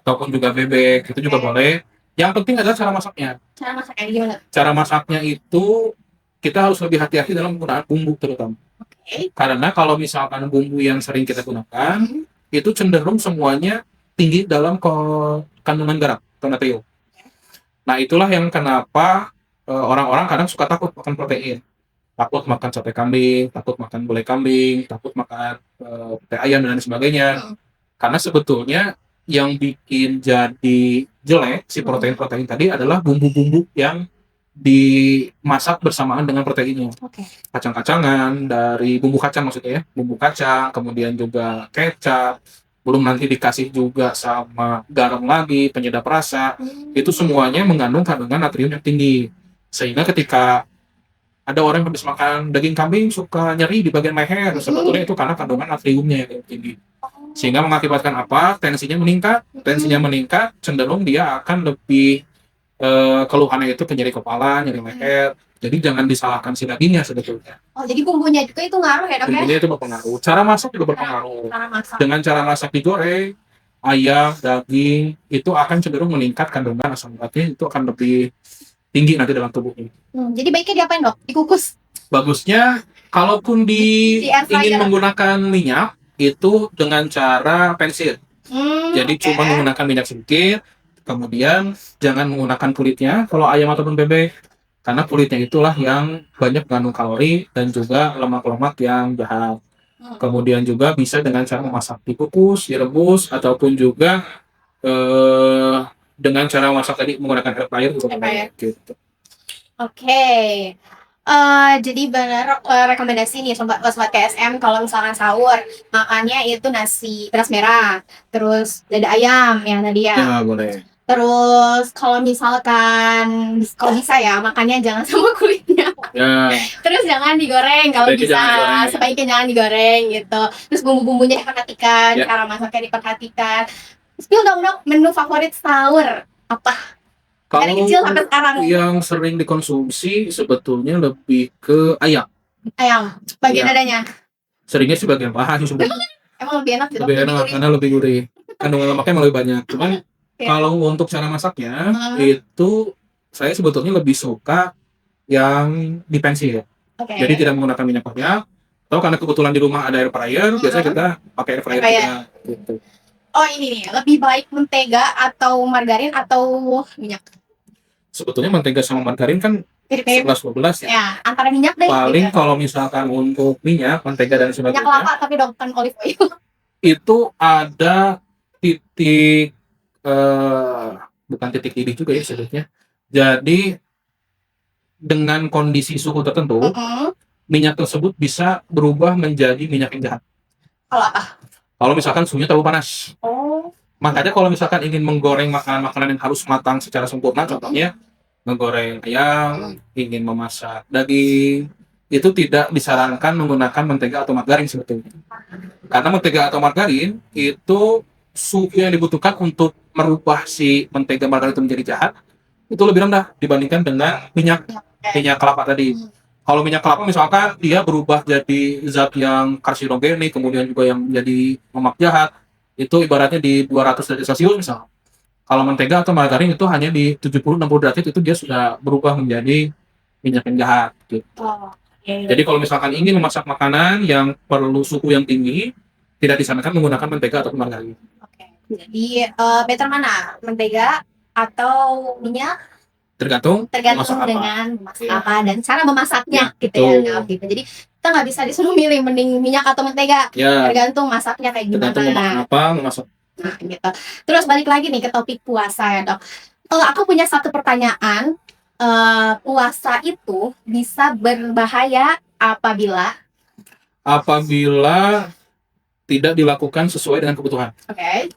ataupun juga bebek, itu juga boleh. Yang penting adalah cara masaknya. Cara masaknya gimana? Cara masaknya itu kita harus lebih hati-hati dalam penggunaan bumbu terutama. Karena kalau misalkan bumbu yang sering kita gunakan, itu cenderung semuanya tinggi dalam kandungan garam atau natrium. Nah, itulah yang kenapa orang-orang kadang suka takut makan protein. Takut makan sate kambing, takut makan gulai kambing, takut makan pete ayam dan lain sebagainya. Karena sebetulnya yang bikin jadi jelek si protein-protein tadi adalah bumbu-bumbu yang dimasak bersamaan dengan proteinnya. Kacang-kacangan dari bumbu kacang maksudnya ya, bumbu kacang, kemudian juga kecap, belum nanti dikasih juga sama garam lagi, penyedap rasa. Itu semuanya mengandung kandungan natrium yang tinggi. Sehingga ketika ada orang yang habis makan daging kambing suka nyeri di bagian leher, sebetulnya itu karena kandungan natriumnya yang tinggi. Sehingga mengakibatkan apa? Tensinya meningkat, cenderung dia akan lebih keluhannya itu ke nyeri kepala, nyeri leher. Jadi jangan disalahkan si dagingnya sebetulnya. Jadi bumbunya juga itu ngaruh ya dok ya? Bumbunya itu berpengaruh. Cara masak juga berpengaruh. Dengan cara masak digoreng, ayam, daging, itu akan cenderung meningkat kandungan asam uratnya, itu akan lebih tinggi nanti dalam tubuhnya. Jadi baiknya diapain dok? Dikukus? Bagusnya, kalaupun ingin menggunakan minyak, itu dengan cara pensil. Jadi Oke. cuma menggunakan minyak sedikit, kemudian jangan menggunakan kulitnya kalau ayam ataupun bebek, karena kulitnya itulah yang banyak mengandung kalori dan juga lemak-lemak yang jahat. Kemudian juga bisa dengan cara memasak, dikukus, direbus, ataupun juga eh, dengan cara masak tadi menggunakan air fryer juga Air boleh, fryer. gitu. Oke. Jadi benar rekomendasi nih sobat KSM kalau misalkan sahur makannya itu nasi beras merah, terus dada ayam yang tadi ya. Ya boleh. Terus kalau misalkan kalau bisa ya makannya jangan sama kulitnya. Ya, Terus jangan digoreng kalau sebaiknya bisa. jangan digoreng. Sebaiknya jangan digoreng gitu. Terus bumbu-bumbunya diperhatikan, Ya. cara masaknya diperhatikan. Spill dong dong menu favorit sahur apa? Dari Kalau kecil sampai sekarang. yang sering dikonsumsi sebetulnya lebih ke ayam. Ayam, bagian Ya. dadanya. Seringnya sih bagian paha sih sebenarnya. Emang lebih enak gitu. Lebih enak karena lebih gurih. Kandungan lemaknya emang lebih banyak. Cuman Iya. kalau untuk cara masaknya itu saya sebetulnya lebih suka yang dipensil. Oke. Jadi tidak menggunakan minyak banyak. Atau karena kebetulan di rumah ada air fryer, biasanya kita pakai air fryer Air fryer. juga. Gitu. Oh ini nih, lebih baik mentega atau margarin atau minyak? Sebetulnya mentega sama margarin kan Mirip-mirip. 11-12 ya. Ya, antara minyak deh. Paling gitu. kalau misalkan untuk minyak, mentega dan Minyak sebagainya, kelapa tapi bukan olive oil. itu ada titik bukan titik lidih juga ya sebetulnya. Jadi dengan kondisi suhu tertentu, minyak tersebut bisa berubah menjadi minyak yang jahat. Kalau apa? Kalau misalkan suhunya terlalu panas. Oh. Makanya kalau misalkan ingin menggoreng makanan-makanan yang harus matang secara sempurna, contohnya menggoreng ayam, ingin memasak daging, itu tidak disarankan menggunakan mentega atau margarin sebetulnya. Karena mentega atau margarin itu suhu yang dibutuhkan untuk merubah si mentega margarin itu menjadi jahat itu lebih rendah dibandingkan dengan minyak kelapa tadi. Kalau minyak kelapa misalkan dia berubah jadi zat yang karsinogenik, kemudian juga yang menjadi lemak jahat, itu ibaratnya di 200 derajat Celcius misal. Kalau mentega atau margarin itu hanya di 70-60 derajat itu dia sudah berubah menjadi minyak yang jahat. Gitu. Oh, okay. Jadi kalau misalkan ingin memasak makanan yang perlu suhu yang tinggi, tidak disarankan menggunakan mentega atau margarin. Oke. Jadi better mana? Mentega atau minyak? Tergantung dengan memasak apa dan cara memasaknya gitu ya. Gitu. Jadi kita nggak bisa disuruh milih mending minyak atau mentega. Ya. Tergantung masaknya kayak gimana. Tergantung memakan apa, memasak. Nah, gitu. Terus balik lagi nih ke topik puasa ya dok. Aku punya satu pertanyaan. Puasa itu bisa berbahaya apabila tidak dilakukan sesuai dengan kebutuhan. Oke.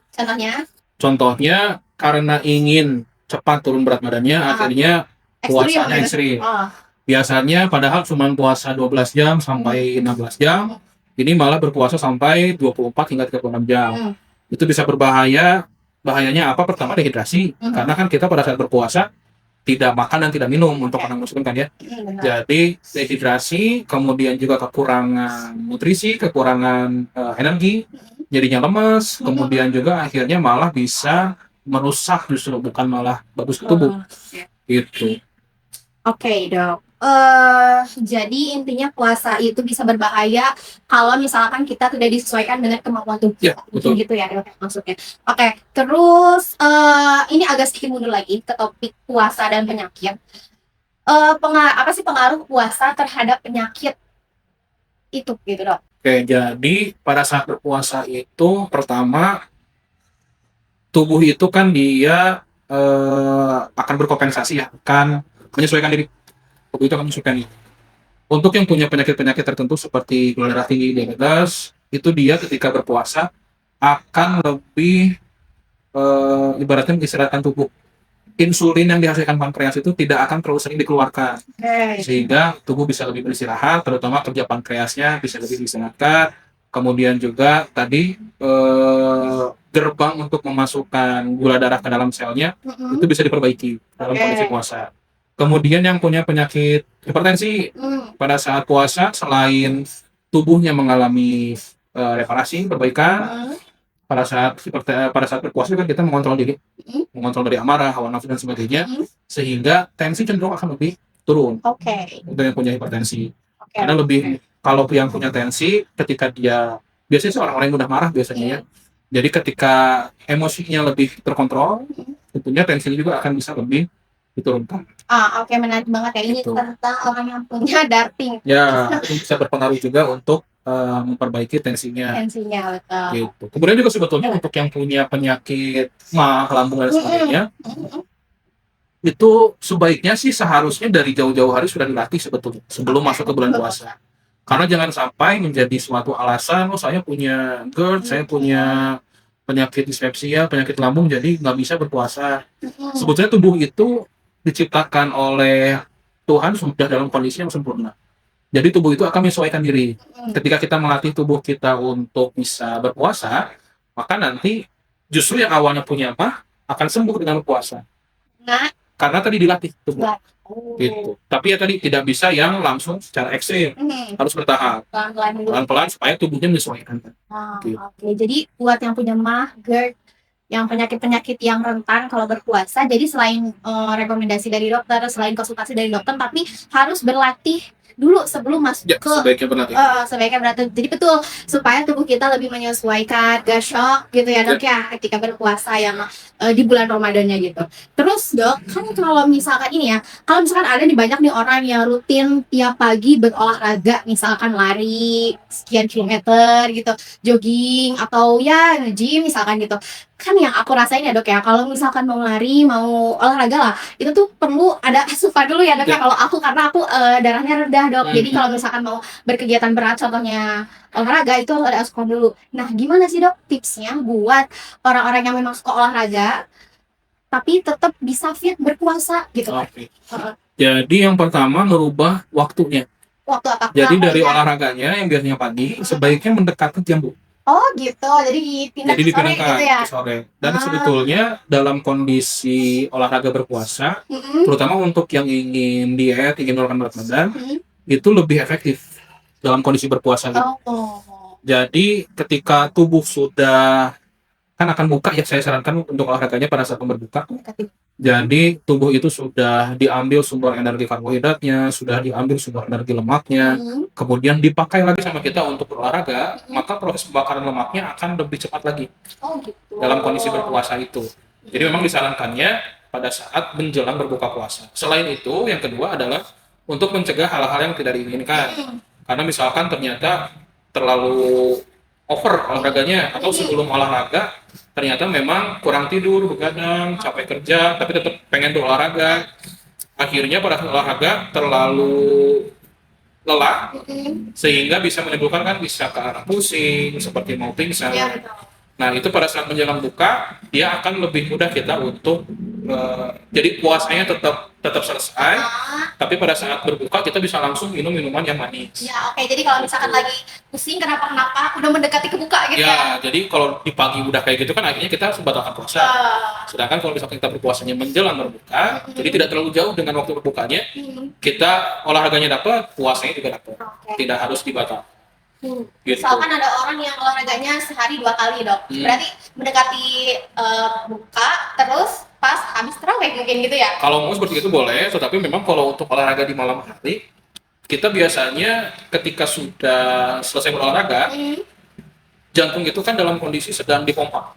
Contohnya karena ingin cepat turun berat badannya, akhirnya puasanya ekstrim. Biasanya padahal cuma puasa 12 jam sampai 16 jam, ini malah berpuasa sampai 24 hingga 36 jam. Itu bisa berbahaya. Bahayanya apa? Pertama dehidrasi, karena kan kita pada saat berpuasa tidak makan dan tidak minum untuk orang muslim kan ya. Jadi dehidrasi, kemudian juga kekurangan nutrisi, kekurangan energi, jadinya lemas, kemudian juga akhirnya malah bisa merusak justru, bukan malah bagus ke tubuh. Gitu. Oke, dok. Jadi intinya puasa itu bisa berbahaya kalau misalkan kita tidak disesuaikan dengan kemampuan tubuh. Ya, betul. Gitu ya maksudnya. Oke, terus ini agak sedikit mundur lagi ke topik puasa dan penyakit. Apa sih pengaruh puasa terhadap penyakit itu gitu dok? Oke, jadi pada saat berpuasa itu pertama tubuh itu kan dia akan berkompensasi ya, akan menyesuaikan diri. Tubuh itu akan menyesuaikan diri. Untuk yang punya penyakit-penyakit tertentu seperti gula darah tinggi, diabetes, itu dia ketika berpuasa akan lebih ibaratnya mengistirahatkan tubuh. Insulin yang dihasilkan pankreas itu tidak akan terlalu sering dikeluarkan, sehingga tubuh bisa lebih beristirahat, terutama kerja pankreasnya bisa lebih diistirahatkan. Kemudian juga tadi gerbang untuk memasukkan gula darah ke dalam selnya itu bisa diperbaiki dalam kondisi puasa. Kemudian yang punya penyakit hipertensi pada saat puasa, selain tubuhnya mengalami reparasi, perbaikan, pada saat berpuasa kan kita mengontrol diri, mengontrol dari amarah, hawa nafsu dan sebagainya, sehingga tensi cenderung akan lebih turun. Untuk yang punya hipertensi, karena lebih kalau yang punya tensi ketika dia biasanya sih orang-orang yang mudah marah biasanya ya. Jadi ketika emosinya lebih terkontrol, tentunya tensinya juga akan bisa lebih diturunkan. Oke, menarik banget ya. Ini Gitu. tentang orang yang punya darting Ya, itu bisa berpengaruh juga untuk memperbaiki tensinya. tensinya, betul. Gitu. Kemudian juga sebetulnya untuk yang punya penyakit mah, lambung dan sebagainya, itu sebaiknya sih seharusnya dari jauh-jauh hari sudah dilatih sebetulnya sebelum masuk ke bulan puasa. Karena jangan sampai menjadi suatu alasan, oh saya punya GERD, saya punya penyakit dispepsia, penyakit lambung, jadi nggak bisa berpuasa. Sebetulnya tubuh itu diciptakan oleh Tuhan sudah dalam kondisi yang sempurna. Jadi tubuh itu akan menyesuaikan diri. Ketika kita melatih tubuh kita untuk bisa berpuasa, maka nanti justru yang awalnya punya mah akan sembuh dengan berpuasa. Nah, Karena tadi dilatih tubuh. oh, Gitu. Tapi ya tadi tidak bisa yang langsung secara ekstrim, harus bertahap, pelan-pelan dulu. pelan-pelan supaya tubuhnya menyesuaikan. Gitu. Oke, jadi buat yang punya mah, GERD, yang penyakit-penyakit yang rentan kalau berpuasa, jadi selain rekomendasi dari dokter, selain konsultasi dari dokter, tapi harus berlatih dulu sebelum masuk Ya, ke sebaiknya berlatih. sebaiknya berlatih. Jadi betul, supaya tubuh kita lebih menyesuaikan, gak shock gitu ya dok ya, ketika berpuasa yang di bulan Ramadannya gitu. Terus dok, kan kalau misalkan ini ya, kalau misalkan ada nih banyak nih orang yang rutin tiap pagi berolahraga, misalkan lari sekian kilometer gitu, jogging atau ya nge-gym misalkan gitu. Kan yang aku rasain ya dok ya, kalau misalkan mau lari, mau olahraga lah, itu tuh perlu ada asupan dulu ya dok ya. Kalau aku, karena aku darahnya rendah dok, jadi kalau misalkan mau berkegiatan berat contohnya olahraga, itu harus ada asupan dulu. Nah gimana sih dok tipsnya buat orang-orang yang memang suka olahraga tapi tetap bisa fit berpuasa gitu kan? Oke. Jadi yang pertama merubah waktunya. Waktu apa? Jadi dari Ngapain? olahraganya yang biasanya pagi, sebaiknya mendekati jam 2. Oh gitu, jadi dipindah Jadi ke sore dipindahkan gitu ya? ke sore. Dan sebetulnya dalam kondisi olahraga berpuasa, Mm-mm. terutama untuk yang ingin diet, ingin menurunkan berat badan, Mm-mm. itu lebih efektif dalam kondisi berpuasa gitu. Oh. Jadi ketika tubuh sudah kan akan buka ya, saya sarankan untuk olahraganya pada saat berbuka. Jadi tubuh itu sudah diambil sumber energi karbohidratnya, sudah diambil sumber energi lemaknya, Mm-mm. kemudian dipakai lagi sama kita untuk berolahraga, maka proses pembakaran lemaknya akan lebih cepat lagi Oh gitu. dalam kondisi berpuasa itu. Jadi memang disarankannya pada saat menjelang berbuka puasa. Selain itu, yang kedua adalah untuk mencegah hal-hal yang tidak diinginkan. Karena misalkan ternyata terlalu over olahraganya, atau sebelum olahraga ternyata memang kurang tidur, begadang, capek kerja, tapi tetap pengen berolahraga. Akhirnya pada saat olahraga terlalu lelah, sehingga bisa menimbulkan kan bisa ke arah pusing, seperti mau pingsan. Iya betul. Nah itu pada saat menjelang buka, dia akan lebih mudah kita untuk jadi puasanya tetap selesai, Ah, tapi pada saat berbuka kita bisa langsung minum minuman yang manis. ya oke. Jadi kalau misalkan lagi pusing kenapa udah mendekati ke buka gitu ya? Ya, jadi kalau di pagi udah kayak gitu kan akhirnya kita membatalkan puasa. Sedangkan kalau misalkan kita berpuasanya menjelang berbuka, jadi tidak terlalu jauh dengan waktu berbukanya, kita olahraganya dapat, puasanya juga dapat. Oke. Tidak harus dibatal. Gitu. Misalkan ada orang yang olahraganya sehari 2 kali dok, berarti mendekati buka terus pas habis terawih mungkin gitu ya? Kalau mau seperti itu boleh, tetapi memang kalau untuk olahraga di malam hari, kita biasanya ketika sudah selesai berolahraga, jantung itu kan dalam kondisi sedang dipompa.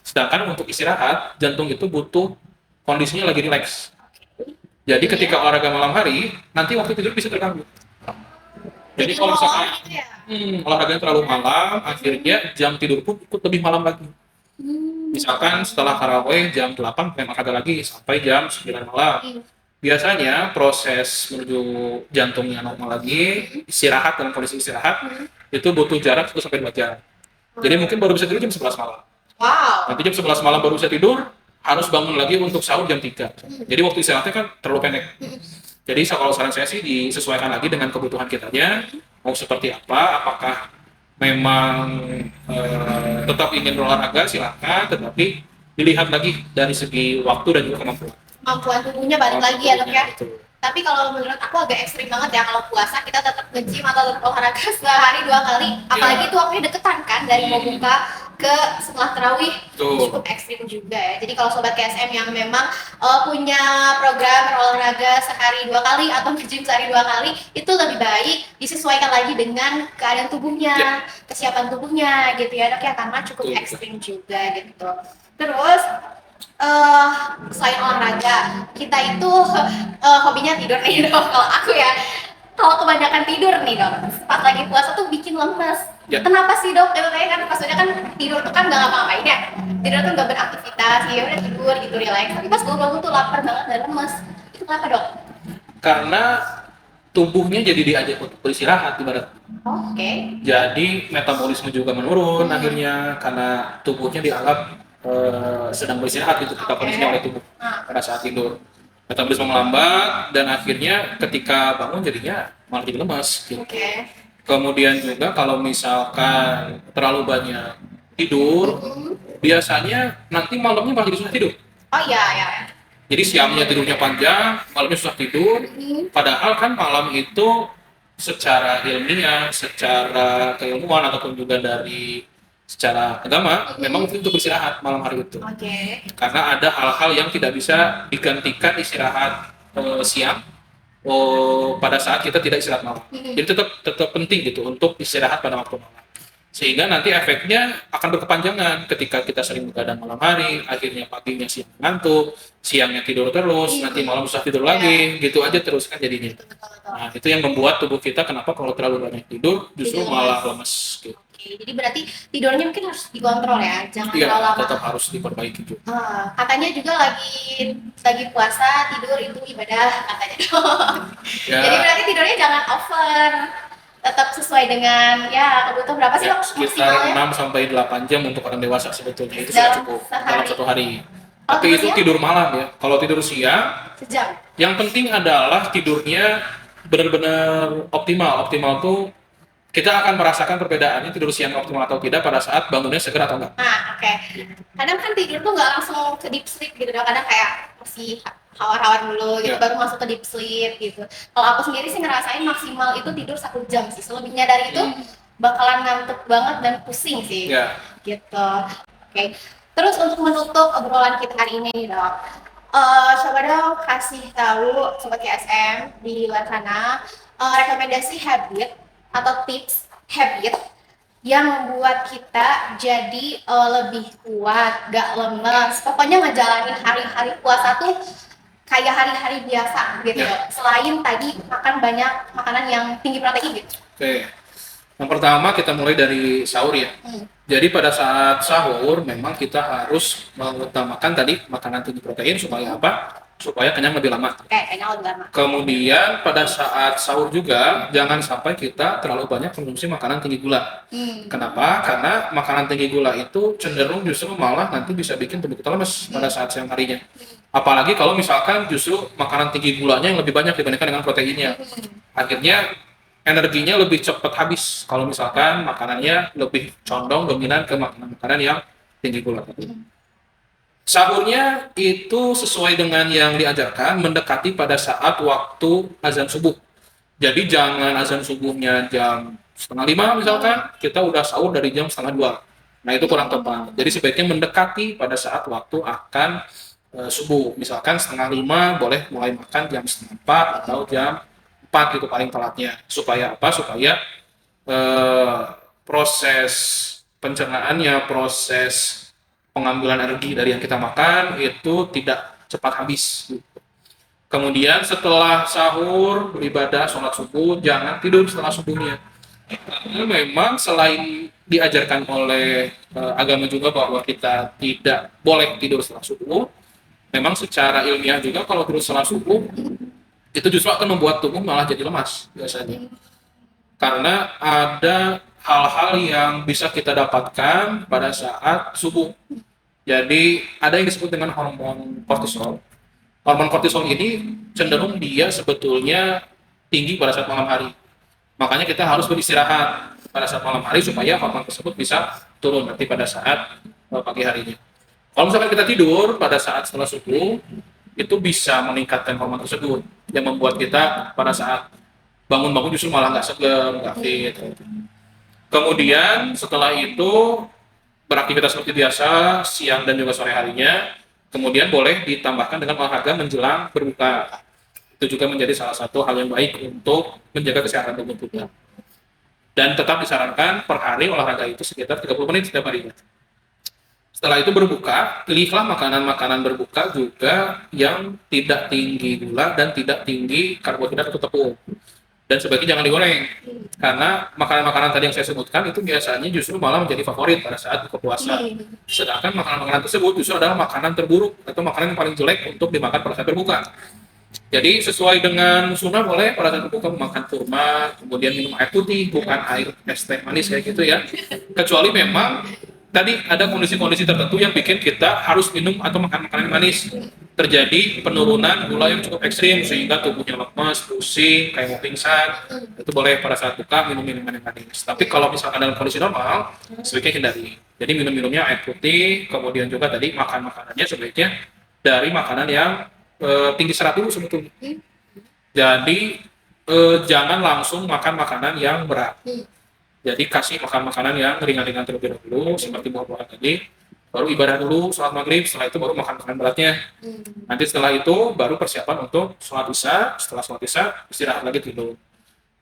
Sedangkan untuk istirahat, jantung itu butuh kondisinya lagi rileks. Jadi ketika olahraga malam hari, nanti waktu tidur bisa terganggu. Jadi kalau misalkan gitu ya? olahraganya terlalu malam, akhirnya jam tidur pun ikut lebih malam lagi. Misalkan setelah taraweh jam 8 memang olahraga lagi sampai jam 9 malam. Biasanya proses menuju jantungnya normal lagi, istirahat dalam kondisi istirahat, itu butuh jarak 1 sampai 2 jam. Jadi mungkin baru bisa tidur jam 11 malam. Wow. Nanti jam 11 malam baru bisa tidur, harus bangun lagi untuk sahur jam 3. Jadi waktu istirahatnya kan terlalu pendek. Jadi kalau saran saya sih disesuaikan lagi dengan kebutuhan kitanya, mau seperti apa, apakah memang tetap ingin berolahraga silahkan, tetapi dilihat lagi dari segi waktu dan juga kemampuan. Kemampuan tubuhnya balik lagi ya dok ya? Betul. Tapi kalau menurut aku agak ekstrim banget ya, kalau puasa kita tetap nge-gym atau tetap olahraga sehari 2 kali, apalagi itu waktunya deketan kan dari mau buka ke setelah tarawih Tuh. cukup ekstrim juga ya. Jadi kalau sobat KSM yang memang punya program berolahraga sehari 2 kali atau nge-gym sehari 2 kali, itu lebih baik disesuaikan lagi dengan keadaan tubuhnya, kesiapan tubuhnya gitu ya dok ya, karena cukup Betul. ekstrim juga gitu. Terus selain olahraga, kita itu hobinya tidur nih dok. Kalau aku ya, kalau kebanyakan tidur nih dok, pas lagi puasa tuh bikin lemes. Ya. Kenapa sih dok? Itu kayak kan maksudnya kan tidur tuh kan nggak ngapa-ngapain ya. Tidur tuh nggak beraktivitas, ya udah tidur gitu relax. Tapi pas bangun tuh lapar banget dan lemes. Itu kenapa dok? Karena tubuhnya jadi diajak untuk beristirahat ibarat. Oke. Jadi metabolisme juga menurun akhirnya karena tubuhnya dianggap sedang beristirahat gitu kita kondisinya oleh tubuh pada saat tidur. Metabolisme melambat dan akhirnya ketika bangun jadinya malah jadi lemas gitu. Oke. Kemudian juga kalau misalkan terlalu banyak tidur, biasanya nanti malamnya malah jadi susah tidur. Oh iya ya. Jadi siangnya tidurnya panjang, malamnya susah tidur. Padahal kan malam itu secara ilmiah, secara keilmuan ataupun juga dari secara agama, memang itu untuk beristirahat malam hari itu. Oke. Karena ada hal-hal yang tidak bisa digantikan istirahat siang pada saat kita tidak istirahat malam. Jadi tetap penting gitu untuk istirahat pada waktu malam. Sehingga nanti efeknya akan berkepanjangan ketika kita sering begadang malam hari, akhirnya paginya siang ngantuk, siangnya tidur terus, nanti malam susah tidur lagi, gitu aja terus kan jadinya. Nah, itu yang membuat tubuh kita kenapa kalau terlalu banyak tidur justru Jadi malah lemas. lemes gitu. Oke, jadi berarti tidurnya mungkin harus dikontrol ya, jangan Iya, terlalu lama. tetap harus diperbaiki juga. Katanya juga lagi puasa tidur itu ibadah katanya dong. Ya, Jadi berarti tidurnya jangan over, tetap sesuai dengan ya kebutuhan berapa sih ya, dok sekitar maksimalnya? 6 sampai 8 jam untuk orang dewasa sebetulnya itu sudah Dalam cukup sehari. dalam satu hari. Kalau Tapi itu siang? tidur malam ya. Kalau tidur siang, Sejam. yang penting adalah tidurnya benar-benar optimal. Optimal tuh kita akan merasakan perbedaannya tidur siang optimal atau tidak pada saat bangunnya segera atau enggak. Nah, oke. Kadang kan tidur tuh nggak langsung ke deep sleep gitu dok. Kadang kayak masih hawar-hawar dulu gitu, Ya. baru masuk ke deep sleep gitu. Kalau aku sendiri sih ngerasain maksimal itu tidur 1 jam sih. Selebihnya dari itu bakalan ngantuk banget dan pusing sih. Ya, Gitu. Oke. Terus untuk menutup obrolan kita hari ini nih dok, coba dong kasih tahu sobat KSM di luar sana rekomendasi habit atau tips habit yang membuat kita jadi lebih kuat, gak lemes. Pokoknya ngejalanin hari-hari puasa tuh kayak hari-hari biasa gitu Ya. ya. Selain tadi makan banyak makanan yang tinggi protein gitu. oke. Yang pertama kita mulai dari sahur ya. Jadi pada saat sahur memang kita harus mengutamakan tadi makanan tinggi protein supaya apa? Supaya kenyang lebih lama. Kayaknya lebih lama. Kemudian pada saat sahur juga jangan sampai kita terlalu banyak konsumsi makanan tinggi gula. Kenapa? Karena makanan tinggi gula itu cenderung justru malah nanti bisa bikin tubuh kita lemes pada saat siang harinya. Apalagi kalau misalkan justru makanan tinggi gulanya yang lebih banyak dibandingkan dengan proteinnya. Akhirnya energinya lebih cepat habis kalau misalkan makanannya lebih condong dominan ke makanan-makanan yang tinggi gula. Sahurnya itu sesuai dengan yang diajarkan mendekati pada saat waktu azan subuh. Jadi jangan azan subuhnya jam 4:30 misalkan, kita udah sahur dari jam 3:30. Nah itu kurang tepat. Jadi sebaiknya mendekati pada saat waktu akan subuh. Misalkan 4:30 boleh mulai makan jam 3:30 atau jam 4 gitu paling telatnya. Supaya apa? Supaya proses pencernaannya, proses pengambilan energi dari yang kita makan itu tidak cepat habis. Kemudian setelah sahur, beribadah, sholat subuh, jangan tidur setelah subuhnya. Karena memang selain diajarkan oleh agama juga bahwa kita tidak boleh tidur setelah subuh, memang secara ilmiah juga kalau tidur setelah subuh, itu justru akan membuat tubuh malah jadi lemas biasanya. Karena ada hal-hal yang bisa kita dapatkan pada saat subuh. Jadi ada yang disebut dengan hormon kortisol. Hormon kortisol ini cenderung dia sebetulnya tinggi pada saat malam hari. Makanya kita harus beristirahat pada saat malam hari supaya hormon tersebut bisa turun nanti pada saat pagi harinya. Kalau misalkan kita tidur pada saat setelah subuh, itu bisa meningkatkan hormon tersebut yang membuat kita pada saat bangun-bangun justru malah nggak segar, nggak fit. Kemudian setelah itu beraktivitas seperti biasa siang dan juga sore harinya. Kemudian boleh ditambahkan dengan olahraga menjelang berbuka. Itu juga menjadi salah satu hal yang baik untuk menjaga kesehatan tubuh kita. Dan tetap disarankan per hari olahraga itu sekitar 30 menit setiap harinya. Setelah itu berbuka, pilihlah makanan-makanan berbuka juga yang tidak tinggi gula dan tidak tinggi karbohidrat atau tepung. Dan sebaiknya jangan digoreng, karena makanan-makanan tadi yang saya sebutkan itu biasanya justru malah menjadi favorit pada saat buka puasa. Sedangkan makanan-makanan tersebut justru adalah makanan terburuk atau makanan yang paling jelek untuk dimakan pada saat berbuka. Jadi sesuai dengan sunnah boleh pada saat berbuka makan kurma, kemudian minum air putih, bukan air es teh manis kayak gitu ya. Kecuali memang tadi ada kondisi-kondisi tertentu yang bikin kita harus minum atau makan makanan manis. Terjadi penurunan gula yang cukup ekstrim sehingga tubuhnya lemas, pusing, kayak mau pingsan. Itu boleh pada saat buka minum minuman yang manis. Tapi kalau misalkan dalam kondisi normal, sebaiknya hindari. Jadi minum-minumnya air putih, kemudian juga tadi makan makanannya sebaiknya dari makanan yang tinggi serat dulu sebetulnya. Jadi jangan langsung makan makanan yang berat. Jadi kasih makan makanan yang ringan-ringan terlebih dahulu, seperti buah-buahan tadi. Baru ibadah dulu sholat maghrib, setelah itu baru makan makanan beratnya. Nanti setelah itu baru persiapan untuk sholat isya. Setelah sholat isya istirahat lagi tidur.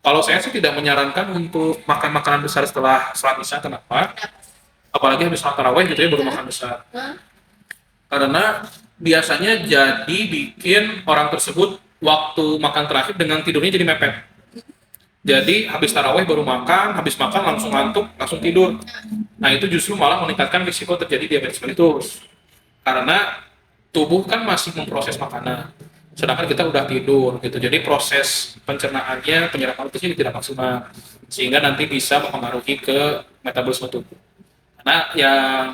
Kalau saya sih tidak menyarankan untuk makan makanan besar setelah sholat isya. Kenapa? Apalagi habis sholat tarawih gitu ya baru makan besar. Karena biasanya jadi bikin orang tersebut waktu makan terakhir dengan tidurnya jadi mepet. Jadi habis tarawih baru makan, habis makan langsung ngantuk, langsung tidur. Nah itu justru malah meningkatkan risiko terjadi diabetes mellitus. Karena tubuh kan masih memproses makanan, sedangkan kita udah tidur gitu. Jadi proses pencernaannya, penyerapan itu tidak maksimal, sehingga nanti bisa mempengaruhi ke metabolisme tubuh. Karena yang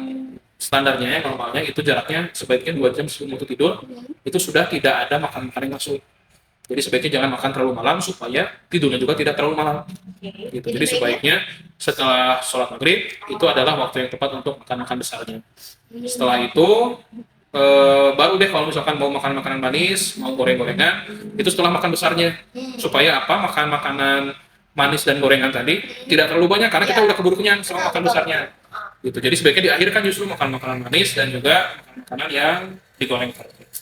standarnya, yang normalnya itu jaraknya sebaiknya 2 jam sebelum untuk tidur, itu sudah tidak ada makanan-makanan yang masuk. Jadi sebaiknya jangan makan terlalu malam supaya tidurnya juga tidak terlalu malam. Gitu. Jadi sebaiknya setelah sholat maghrib itu adalah waktu yang tepat untuk makan besarnya. Setelah itu baru deh kalau misalkan mau makan makanan manis, mau goreng-gorengan, itu setelah makan besarnya. Supaya apa? Makan makanan manis dan gorengan tadi tidak terlalu banyak karena kita udah keburu kenyang setelah makan besarnya. Gitu. Jadi sebaiknya diakhirkan justru makan makanan manis dan juga makanan yang digoreng.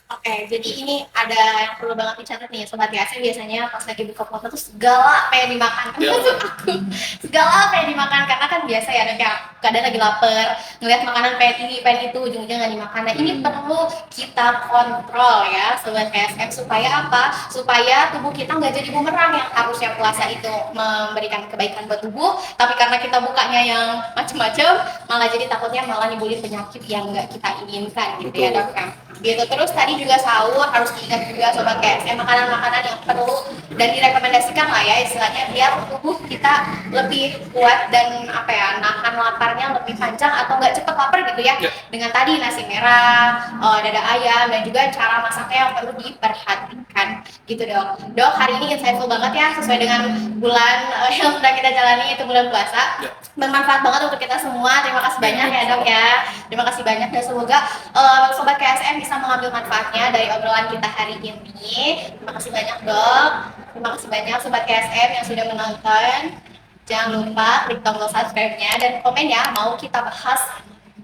Oke, jadi ini ada yang perlu banget dicatat nih Sobat GSM. Biasanya pas lagi buka puasa tuh segala pengen dimakan. Termasuk aku, segala pengen dimakan karena kan biasa ya, kayak kadang lagi lapar, ngeliat makanan pengen ini, pengen itu, ujung-ujungnya nggak dimakan. Nah ini perlu kita kontrol ya Sobat GSM, supaya apa? Supaya tubuh kita nggak jadi bumerang yang harusnya puasa itu memberikan kebaikan buat tubuh, tapi karena kita bukanya yang macem-macem, malah jadi takutnya malah nimbulin penyakit yang nggak kita inginkan gitu. Betul. Ya dok kan. Gitu. Terus tadi juga sahur harus diingat juga Sobat GSM, makanan-makanan yang perlu dan direkomendasikan lah ya istilahnya, biar tubuh kita lebih kuat dan apa ya, nahan laparnya lebih panjang atau nggak cepet lapar gitu ya. Dengan tadi nasi merah, dada ayam, dan juga cara masaknya yang perlu diperhatikan gitu dok. Dok, hari ini insightful banget ya, sesuai dengan bulan yang sedang kita jalani, itu bulan puasa. Bermanfaat banget untuk kita semua. Terima kasih banyak ya dok ya. Terima kasih banyak dan semoga Sobat KSM bisa mengambil manfaatnya dari obrolan kita hari ini. Terima kasih banyak dok. Terima kasih banyak Sobat KSM yang sudah menonton. Jangan lupa klik tombol subscribe-nya dan komen ya, mau kita bahas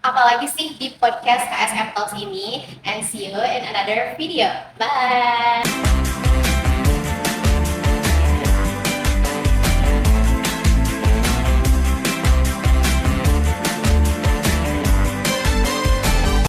apalagi sih di podcast KSM Talks ini. And see you in another video. Bye!